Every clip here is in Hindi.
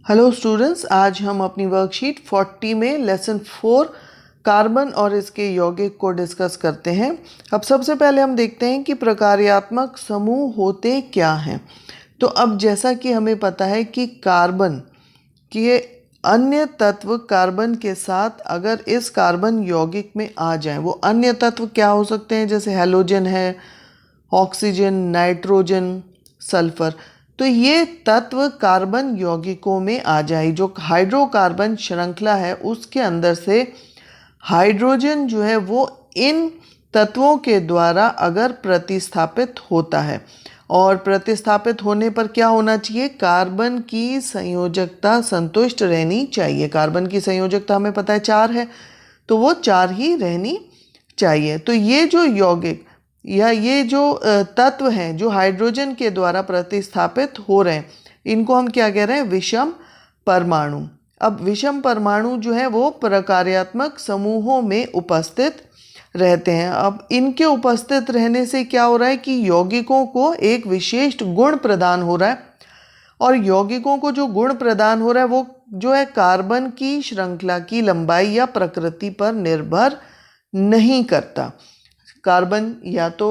हेलो स्टूडेंट्स, आज हम अपनी वर्कशीट 40 में लेसन 4 कार्बन और इसके यौगिक को डिस्कस करते हैं। अब सबसे पहले हम देखते हैं कि प्रकार्यात्मक समूह होते क्या हैं। तो अब जैसा कि हमें पता है कि कार्बन के अन्य तत्व कार्बन के साथ अगर इस कार्बन यौगिक में आ जाएं, वो अन्य तत्व क्या हो सकते हैं, जैसे हैलोजन है, ऑक्सीजन, नाइट्रोजन, सल्फर। तो ये तत्व कार्बन यौगिकों में आ जाए। जो हाइड्रोकार्बन श्रृंखला है उसके अंदर से हाइड्रोजन जो है वो इन तत्वों के द्वारा अगर प्रतिस्थापित होता है, और प्रतिस्थापित होने पर क्या होना चाहिए, कार्बन की संयोजकता संतुष्ट रहनी चाहिए। कार्बन की संयोजकता हमें पता है 4 है, तो वो 4 ही रहनी चाहिए। तो ये जो यौगिक या ये जो तत्व हैं जो हाइड्रोजन के द्वारा प्रतिस्थापित हो रहे हैं, इनको हम क्या कह रहे हैं, विषम परमाणु। अब विषम परमाणु जो है वो प्रकार्यात्मक समूहों में उपस्थित रहते हैं। अब इनके उपस्थित रहने से क्या हो रहा है कि यौगिकों को एक विशेष गुण प्रदान हो रहा है, और यौगिकों को जो गुण प्रदान हो रहा है वो जो है कार्बन की श्रृंखला की लंबाई या प्रकृति पर निर्भर नहीं करता। कार्बन या तो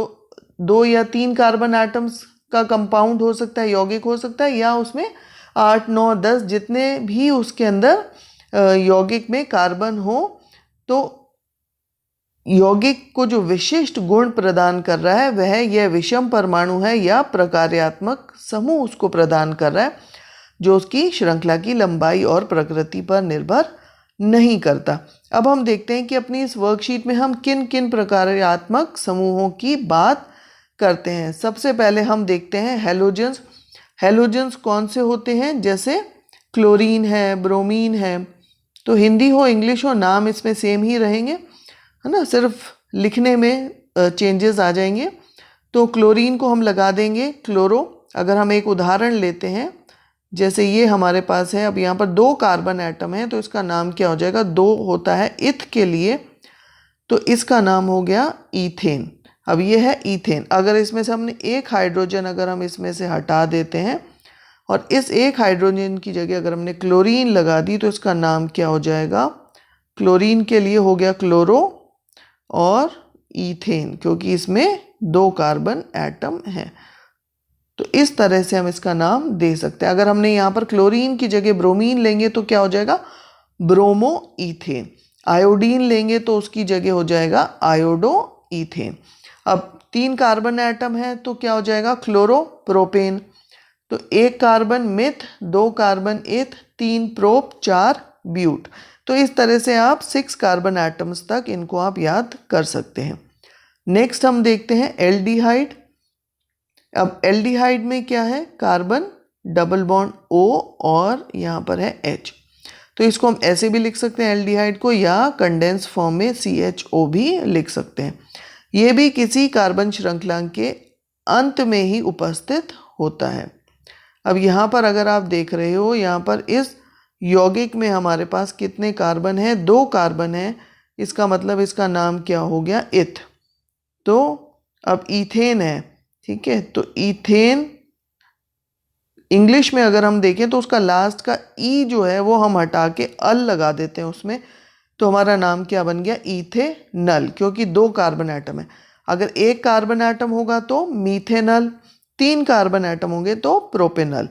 2 या 3 कार्बन एटम्स का कंपाउंड हो सकता है, यौगिक हो सकता है, या उसमें 8, 9, 10 जितने भी उसके अंदर यौगिक में कार्बन हो, तो यौगिक को जो विशिष्ट गुण प्रदान कर रहा है वह यह विषम परमाणु है या प्रकार्यात्मक समूह उसको प्रदान कर रहा है, जो उसकी श्रृंखला की लंबाई और प्रकृति पर निर्भर नहीं करता। अब हम देखते हैं कि अपनी इस वर्कशीट में हम किन किन प्रकार्यात्मक समूहों की बात करते हैं। सबसे पहले हम देखते हैं हैलोजेंस। हैलोजेंस कौन से होते हैं, जैसे क्लोरीन है, ब्रोमीन है। तो हिंदी हो इंग्लिश हो, नाम इसमें सेम ही रहेंगे, है ना, सिर्फ लिखने में चेंजेस आ जाएंगे। तो क्लोरीन को हम लगा देंगे क्लोरो। अगर हम एक उदाहरण लेते हैं, जैसे ये हमारे पास है, अब यहाँ पर 2 कार्बन एटम है, तो इसका नाम क्या हो जाएगा, 2 होता है इथ के लिए, तो इसका नाम हो गया ईथेन। अब ये है ईथेन। अगर इसमें से हमने एक हाइड्रोजन अगर हम इसमें से हटा देते हैं और इस एक हाइड्रोजन की जगह अगर हमने क्लोरीन लगा दी, तो इसका नाम क्या हो जाएगा, क्लोरीन के लिए हो गया क्लोरो और ईथेन, क्योंकि इसमें 2 कार्बन एटम हैं। तो इस तरह से हम इसका नाम दे सकते हैं। अगर हमने यहाँ पर क्लोरीन की जगह ब्रोमीन लेंगे तो क्या हो जाएगा, ब्रोमो ईथेन। आयोडीन लेंगे तो उसकी जगह हो जाएगा आयोडो ईथेन। अब 3 कार्बन एटम है तो क्या हो जाएगा, क्लोरो प्रोपेन। तो 1 कार्बन मिथ, 2 कार्बन इथ, 3 प्रोप, 4 ब्यूट। तो इस तरह से आप 6 कार्बन एटम्स तक इनको आप याद कर सकते हैं। नेक्स्ट हम देखते हैं एल्डिहाइड। अब एल्डिहाइड में क्या है, कार्बन डबल बॉन्ड O और यहाँ पर है H। तो इसको हम ऐसे भी लिख सकते हैं एल्डिहाइड को, या कंडेंस फॉर्म में CHO भी लिख सकते हैं। ये भी किसी कार्बन श्रृंखला के अंत में ही उपस्थित होता है। अब यहाँ पर अगर आप देख रहे हो, यहाँ पर इस यौगिक में हमारे पास कितने कार्बन हैं, 2 कार्बन हैं। इसका मतलब इसका नाम क्या हो गया, इथ। तो अब ईथेन है, ठीक है। तो ईथेन इंग्लिश में अगर हम देखें तो उसका लास्ट का ई जो है वो हम हटा के अल लगा देते हैं उसमें, तो हमारा नाम क्या बन गया, ईथेनल, क्योंकि 2 कार्बन एटम है। अगर 1 कार्बन एटम होगा तो मीथेनल, 3 कार्बन एटम होंगे तो प्रोपेनल।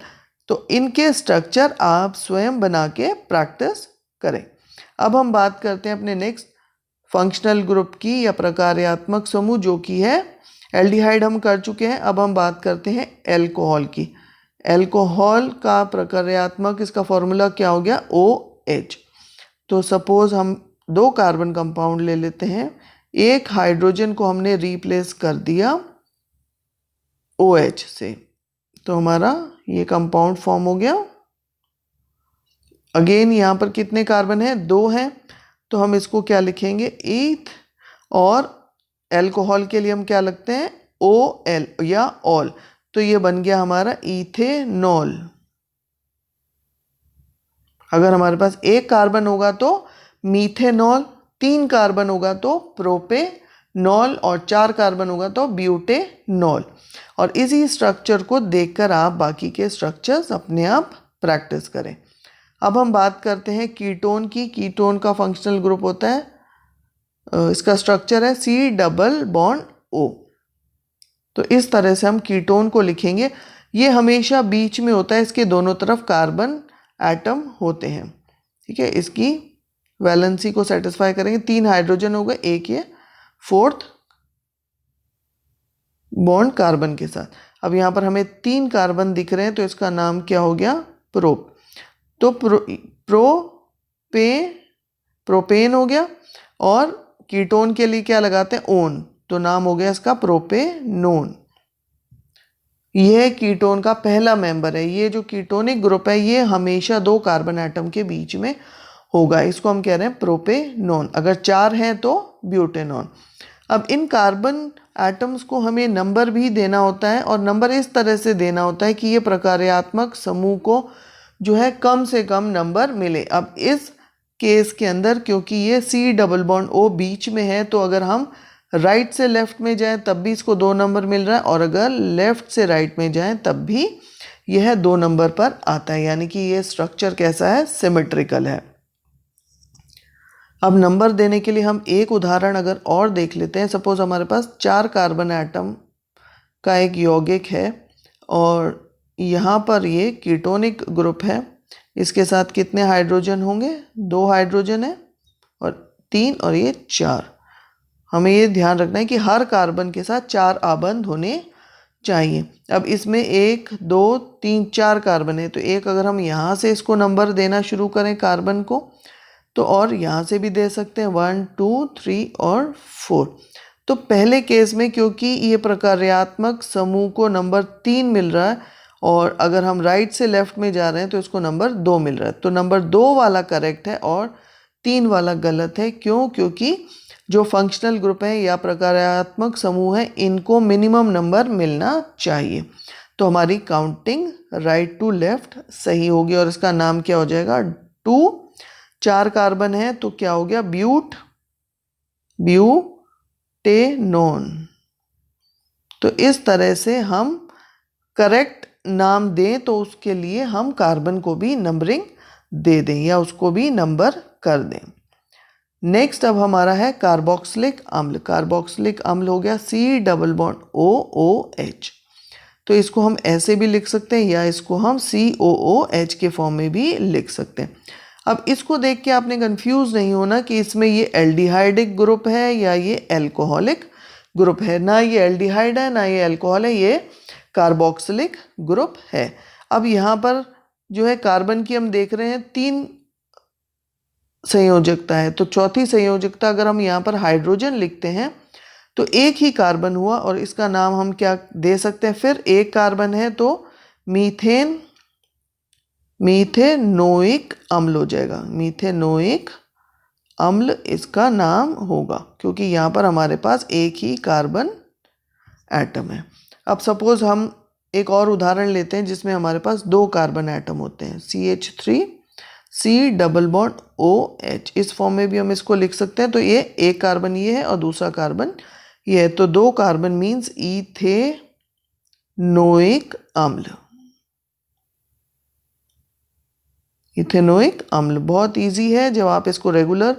तो इनके स्ट्रक्चर आप स्वयं बना के प्रैक्टिस करें। अब हम बात करते हैं अपने नेक्स्ट फंक्शनल ग्रुप की या प्रकार्यात्मक समूह, जो कि है एल्डिहाइड हम कर चुके हैं। अब हम बात करते हैं एल्कोहल की। एल्कोहल का प्रकार्यात्मक इसका फॉर्मूला क्या हो गया, OH। तो सपोज हम 2 कार्बन कंपाउंड ले लेते हैं, एक हाइड्रोजन को हमने रिप्लेस कर दिया OH से, तो हमारा ये कंपाउंड फॉर्म हो गया। अगेन यहाँ पर कितने कार्बन हैं, 2 हैं, तो हम इसको क्या लिखेंगे, ईथ। और एल्कोहल के लिए हम क्या लिखते हैं, OL या ऑल। तो ये बन गया हमारा इथेनॉल। अगर हमारे पास 1 कार्बन होगा तो मीथेनॉल, 3 कार्बन होगा तो प्रोपेनॉल, और 4 कार्बन होगा तो ब्यूटेनॉल। और इसी स्ट्रक्चर को देखकर आप बाकी के स्ट्रक्चर्स अपने आप प्रैक्टिस करें। अब हम बात करते हैं कीटोन की। कीटोन का फंक्शनल ग्रुप होता है, इसका स्ट्रक्चर है C+O। तो इस तरह से हम कीटोन को लिखेंगे। ये हमेशा बीच में होता है, इसके दोनों तरफ कार्बन एटम होते हैं। ठीक है, इसकी वैलेंसी को सेटिस्फाई करेंगे। 3 हाइड्रोजन हो गए, एक ये 4th बॉन्ड कार्बन के साथ। अब यहाँ पर हमें 3 कार्बन दिख रहे हैं, तो इसका नाम क्या हो गया? प्रोप। तो प्रोपेन हो गया। और कीटोन के लिए क्या लगाते हैं? ओन, तो नाम हो गया इसका प्रोपेनोन। यह कीटोन का पहला मेंबर है। ये जो कीटोनिक ग्रुप है ये हमेशा 2 कार्बन एटम के बीच में होगा, इसको हम कह रहे हैं प्रोपेनोन। अगर 4 हैं तो ब्यूटेनॉन। अब इन कार्बन एटम्स को हमें नंबर भी देना होता है, और नंबर इस तरह से देना होता है कि ये प्रकार्यात्मक समूह को जो है कम से कम नंबर मिले। अब इस केस के अंदर क्योंकि ये C+O बीच में है, तो अगर हम राइट से लेफ्ट में जाएं तब भी इसको 2 नंबर मिल रहा है, और अगर लेफ्ट से राइट में जाएं तब भी यह 2 नंबर पर आता है। यानी कि ये स्ट्रक्चर कैसा है? सिमेट्रिकल है। अब नंबर देने के लिए हम एक उदाहरण अगर और देख लेते हैं। सपोज हमारे पास 4 कार्बन एटम का एक यौगिक है, और यहाँ पर ये कीटोनिक ग्रुप है। इसके साथ कितने हाइड्रोजन होंगे? 2 हाइड्रोजन है, और 3 और ये 4। हमें ये ध्यान रखना है कि हर कार्बन के साथ 4 आबंध होने चाहिए। अब इसमें 1 2 3 4 कार्बन है, तो एक अगर हम यहाँ से इसको नंबर देना शुरू करें कार्बन को, तो और यहाँ से भी दे सकते हैं 1 2 3 और 4। तो पहले केस में क्योंकि ये प्रकार्यात्मक समूह को नंबर 3 मिल रहा है, और अगर हम राइट से लेफ्ट में जा रहे हैं तो इसको नंबर 2 मिल रहा है। तो नंबर 2 वाला करेक्ट है और 3 वाला गलत है। क्यों? क्योंकि जो फंक्शनल ग्रुप है या प्रकार्यात्मक समूह है, इनको मिनिमम नंबर मिलना चाहिए। तो हमारी काउंटिंग राइट टू लेफ्ट सही होगी, और इसका नाम क्या हो जाएगा? 2। 4 कार्बन है तो क्या हो गया? ब्यूटेनॉन। तो इस तरह से हम करेक्ट नाम दें तो उसके लिए हम कार्बन को भी नंबरिंग दे दें या उसको भी नंबर कर दें। नेक्स्ट अब हमारा है कार्बोक्सिलिक अम्ल। कार्बोक्सिलिक अम्ल हो गया C+OOH। तो इसको हम ऐसे भी लिख सकते हैं या इसको हम COOH के फॉर्म में भी लिख सकते हैं। अब इसको देख के आपने कंफ्यूज नहीं होना कि इसमें ये एल्डिहाइडिक ग्रुप है या ये एल्कोहलिक ग्रुप है। ना ये एल्डिहाइड है ना ये अल्कोहल है, ये कार्बोक्सिलिक ग्रुप है। अब यहाँ पर जो है कार्बन की हम देख रहे हैं 3 संयोजकता है, तो चौथी संयोजकता अगर हम यहाँ पर हाइड्रोजन लिखते हैं तो एक ही कार्बन हुआ, और इसका नाम हम क्या दे सकते हैं? फिर एक कार्बन है तो मीथेनोइक अम्ल हो जाएगा। मीथेनोइक अम्ल इसका नाम होगा, क्योंकि यहाँ पर हमारे पास एक ही कार्बन एटम है। अब सपोज हम एक और उदाहरण लेते हैं जिसमें हमारे पास 2 कार्बन एटम होते हैं, CH3 C+OH। इस फॉर्म में भी हम इसको लिख सकते हैं। तो ये एक कार्बन ये है और दूसरा कार्बन ये है, तो 2 कार्बन मीन्स इथेनोइक अम्ल। इथेनोइक अम्ल बहुत इजी है जब आप इसको रेगुलर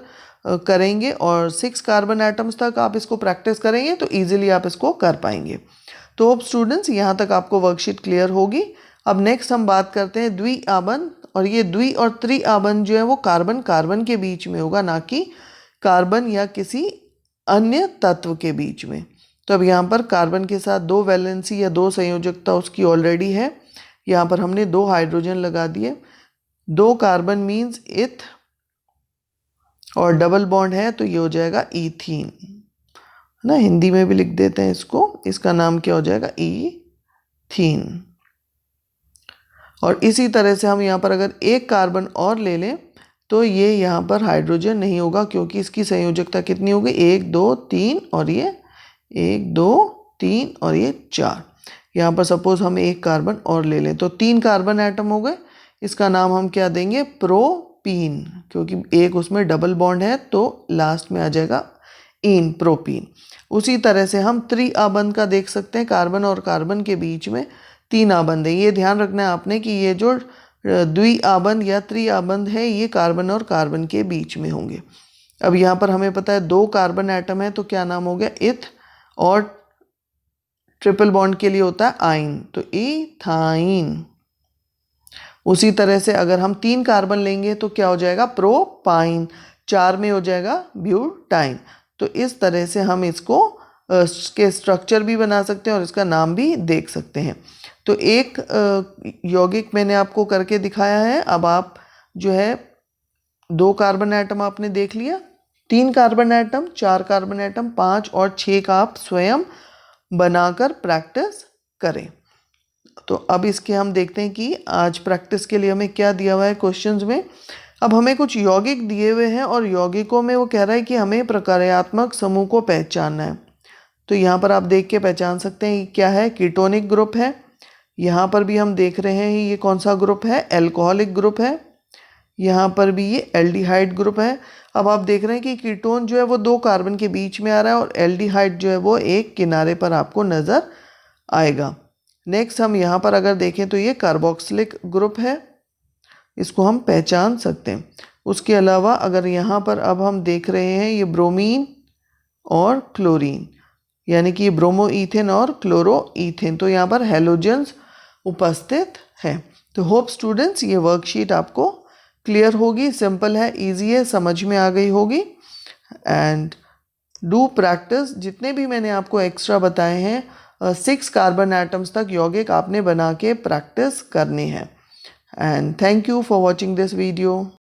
करेंगे, और 6 कार्बन एटम्स तक आप इसको प्रैक्टिस करेंगे तो इजीली आप इसको कर पाएंगे। तो अब स्टूडेंट्स यहाँ तक आपको वर्कशीट क्लियर होगी। अब नेक्स्ट हम बात करते हैं द्विआबंध, और ये द्वि और त्रिआबंध जो है वो कार्बन कार्बन के बीच में होगा, ना कि कार्बन या किसी अन्य तत्व के बीच में। तो अब यहाँ पर कार्बन के साथ 2 वैलेंसी या 2 संयोजकता उसकी ऑलरेडी है। यहाँ पर हमने 2 हाइड्रोजन लगा दिए। 2 कार्बन मीन्स इथ, और डबल बॉन्ड है तो ये हो जाएगा ईथीन ना, हिंदी में भी लिख देते हैं इसको। इसका नाम क्या हो जाएगा? ईथीन। और इसी तरह से हम यहाँ पर अगर एक कार्बन और ले लें तो ये यहाँ पर हाइड्रोजन नहीं होगा, क्योंकि इसकी संयोजकता कितनी होगी? 1 2 3 और ये 1 2 3 और ये 4। यहाँ पर सपोज हम एक कार्बन और ले लें तो 3 कार्बन एटम हो गए। इसका नाम हम क्या देंगे? प्रोपीन, क्योंकि एक उसमें डबल बॉन्ड है तो लास्ट में आ जाएगा इन, प्रोपीन। उसी तरह से हम त्रिआबंध का देख सकते हैं। कार्बन और कार्बन के बीच में 3 आबंध है। ये ध्यान रखना है आपने कि ये जो द्विआबंध या त्रिआबंध है, ये कार्बन और कार्बन के बीच में होंगे। अब यहाँ पर हमें पता है 2 कार्बन एटम है तो क्या नाम हो गया, इथ, और ट्रिपल बॉन्ड के लिए होता है आइन, तो इथाइन। उसी तरह से अगर हम 3 कार्बन लेंगे तो क्या हो जाएगा, प्रोपाइन, 4 में हो जाएगा ब्यूटाइन। तो इस तरह से हम इसको के स्ट्रक्चर भी बना सकते हैं और इसका नाम भी देख सकते हैं। तो एक यौगिक मैंने आपको करके दिखाया है। अब आप जो है 2 कार्बन एटम आपने देख लिया, 3 कार्बन एटम, 4 कार्बन एटम, 5 और 6 का आप स्वयं बनाकर प्रैक्टिस करें। तो अब इसके हम देखते हैं कि आज प्रैक्टिस के लिए हमें क्या दिया हुआ है क्वेश्चंस में। अब हमें कुछ यौगिक दिए हुए हैं और यौगिकों में वो कह रहा है कि हमें प्रकार्यात्मक समूह को पहचानना है। तो यहाँ पर आप देख के पहचान सकते हैं क्या है, कीटोनिक ग्रुप है। यहाँ पर भी हम देख रहे हैं ये कौन सा ग्रुप है, एल्कोहलिक ग्रुप है। यहाँ पर भी ये एल्डिहाइड ग्रुप है। अब आप देख रहे हैं कि कीटोन जो है वो 2 कार्बन के बीच में आ रहा है और एल्डिहाइड जो है वो एक किनारे पर आपको नज़र आएगा। नेक्स्ट हम यहाँ पर अगर देखें तो ये कार्बोक्सिलिक ग्रुप है, इसको हम पहचान सकते हैं। उसके अलावा अगर यहाँ पर अब हम देख रहे हैं ये ब्रोमीन और क्लोरीन, यानी कि ब्रोमो ईथेन और क्लोरो ईथेन, तो यहाँ पर हैलोजेंस उपस्थित है। तो होप स्टूडेंट्स ये वर्कशीट आपको क्लियर होगी, सिंपल है, इजी है, समझ में आ गई होगी। एंड डू प्रैक्टिस, जितने भी मैंने आपको एक्स्ट्रा बताए हैं 6 कार्बन एटम्स तक यौगिक आपने बना के प्रैक्टिस करनी है। And thank you for watching this video.